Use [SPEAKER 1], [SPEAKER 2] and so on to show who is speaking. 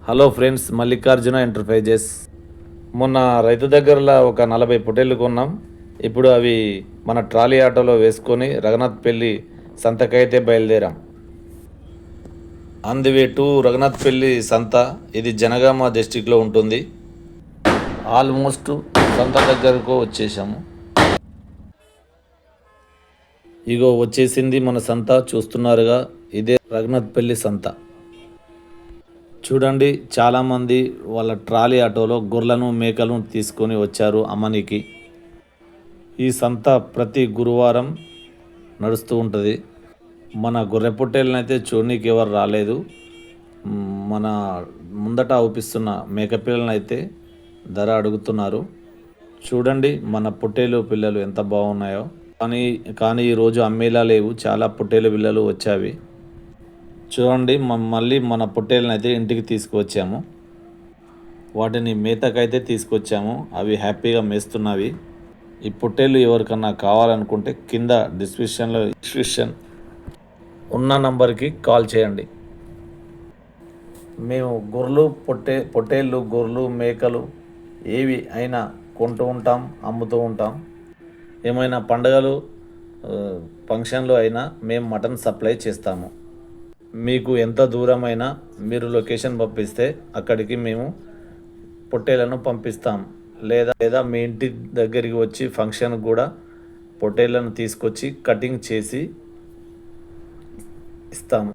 [SPEAKER 1] Hello friends, Mallikarjuna enterprises. మొన్న రైతు దగ్గరలో ఒక 40 పొట్టేళ్ళు కొన్నాం. ఇప్పుడు అవి మన ట్రాలీ ఆటోలో వేసుకొని రఘునాథ్పల్లి సంతకైతే బయలుదేరాం. On the way to Raghunathpalli సంత. ఇది జనగామ డిస్టిక్లో ఉంటుంది. ఆల్మోస్ట్ సంత దగ్గరకు వచ్చేసాము. ఇగో వచ్చేసింది మన సంత. చూస్తున్నారుగా, ఇదే రఘునాథ్పల్లి సంత. చూడండి, చాలామంది వాళ్ళ ట్రాలీ ఆటోలో గొర్రెలను మేకలను తీసుకొని వచ్చారు అమ్మనికి. ఈ సంత ప్రతి గురువారం నడుస్తూ ఉంటుంది. మన గొర్రె పొట్టేళ్ళని అయితే చూడనీకి ఎవరు రాలేదు. మన ముందట ఊపిస్తున్న మేకపిల్లలను అయితే ధర అడుగుతున్నారు. చూడండి మన పొట్టేలు పిల్లలు ఎంత బాగున్నాయో. కానీ ఈరోజు అమ్మేలా లేవు. చాలా పొట్టేలు పిల్లలు వచ్చావి. చూడండి, మళ్ళీ మన పొట్టేళ్ళని అయితే ఇంటికి తీసుకువచ్చాము. వాటిని మేతకైతే తీసుకొచ్చాము. అవి హ్యాపీగా మేస్తున్నవి. ఈ పొట్టేళ్ళు ఎవరికన్నా కావాలనుకుంటే కింద డిస్క్రిప్షన్ ఉన్న నంబర్కి కాల్ చేయండి. మేము పొట్టేళ్ళు, గొర్రెలు, మేకలు ఏవి అయినా కొంటూ ఉంటాం, అమ్ముతూ ఉంటాం. ఏమైనా పండుగలు, ఫంక్షన్లు అయినా మేము మటన్ సప్లై చేస్తాము. మీకు ఎంత దూరమైనా మీరు లొకేషన్ పంపిస్తే అక్కడికి మేము పొట్టేళ్లను పంపిస్తాం. లేదా మీ ఇంటి దగ్గరికి వచ్చి ఫంక్షన్కి కూడా పొట్టేళ్లను తీసుకొచ్చి కటింగ్ చేసి ఇస్తాము.